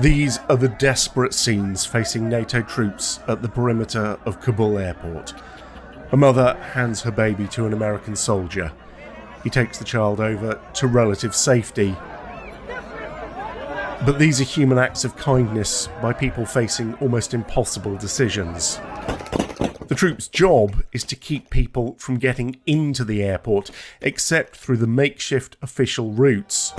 These are the desperate scenes facing NATO troops at the perimeter of Kabul airport. A mother hands her baby to an American soldier. He takes the child over to relative safety. But these are human acts of kindness by people facing almost impossible decisions. The troops' job is to keep people from getting into the airport, except through the makeshift official routes.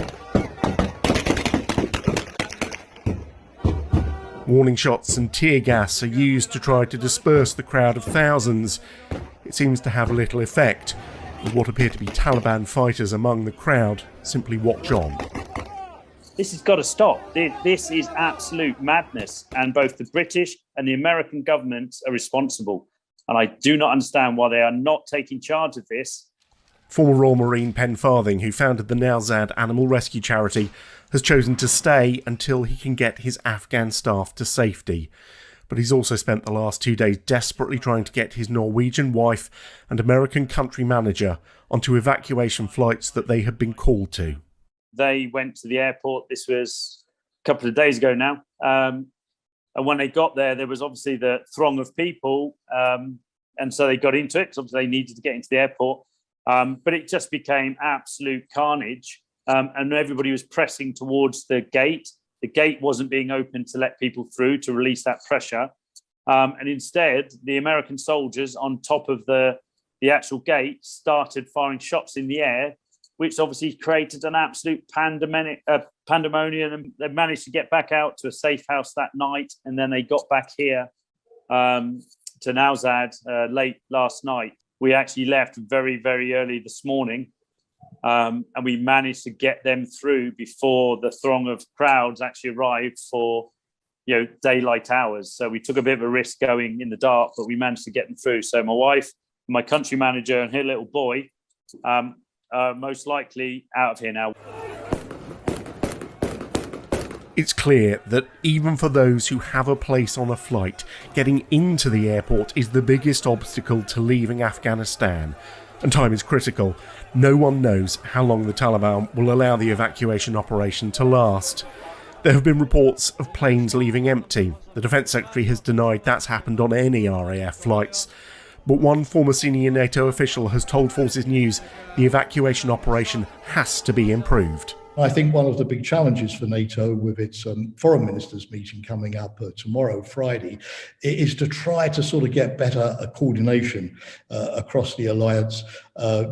Warning shots and tear gas are used to try to disperse the crowd of thousands. It seems to have little effect, with what appear to be Taliban fighters among the crowd simply watch on. This has got to stop. This is absolute madness, and both the British and the American governments are responsible. And I do not understand why they are not taking charge of this. Former Royal Marine Pen Farthing, who founded the Nowzad animal rescue charity, has chosen to stay until he can get his Afghan staff to safety. But he's also spent the last 2 days desperately trying to get his Norwegian wife and American country manager onto evacuation flights that they had been called to. They went to the airport. This was a couple of days ago now. And when they got there, there was obviously the throng of people. And so they got into it because obviously they needed to get into the airport. But it just became absolute carnage. And everybody was pressing towards the gate. The gate wasn't being opened to let people through to release that pressure. And instead, the American soldiers on top of the actual gate started firing shots in the air, which obviously created an absolute pandemonium. And they managed to get back out to a safe house that night. And then they got back here to Nowzad late last night. We actually left very, very early this morning. And we managed to get them through before the throng of crowds actually arrived for, daylight hours. So we took a bit of a risk going in the dark, but we managed to get them through. So my wife, my country manager, and her little boy are most likely out of here now. It's clear that even for those who have a place on a flight, getting into the airport is the biggest obstacle to leaving Afghanistan. And time is critical. No one knows how long the Taliban will allow the evacuation operation to last. There have been reports of planes leaving empty. The Defence Secretary has denied that's happened on any RAF flights. But one former senior NATO official has told Forces News the evacuation operation has to be improved. I think one of the big challenges for NATO with its foreign ministers meeting coming up tomorrow, Friday, is to try to sort of get better coordination across the alliance,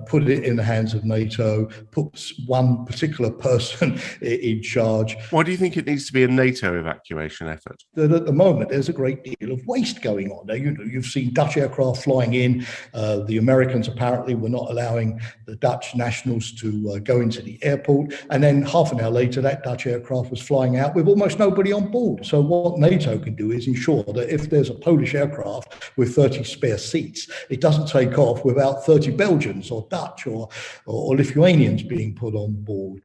put it in the hands of NATO, put one particular person in charge. Why do you think it needs to be a NATO evacuation effort? That at the moment, there's a great deal of waste going on. Now, you've seen Dutch aircraft flying in. The Americans apparently were not allowing the Dutch nationals to go into the airport. And then half an hour later, that Dutch aircraft was flying out with almost nobody on board. So what NATO can do is ensure that if there's a Polish aircraft with 30 spare seats, it doesn't take off without 30 Belgians or Dutch or Lithuanians being put on board.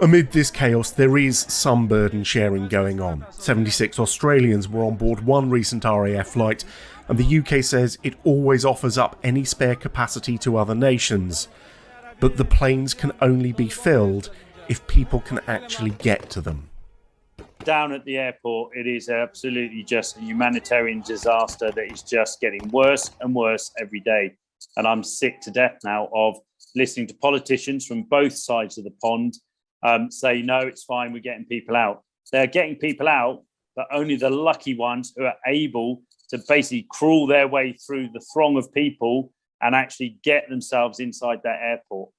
Amid this chaos, there is some burden sharing going on. 76 Australians were on board one recent RAF flight, and the UK says it always offers up any spare capacity to other nations. But the planes can only be filled if people can actually get to them. Down at the airport, it is absolutely just a humanitarian disaster that is just getting worse and worse every day. And I'm sick to death now of listening to politicians from both sides of the pond say, no, it's fine, we're getting people out. They're getting people out, but only the lucky ones who are able to basically crawl their way through the throng of people and actually get themselves inside that airport.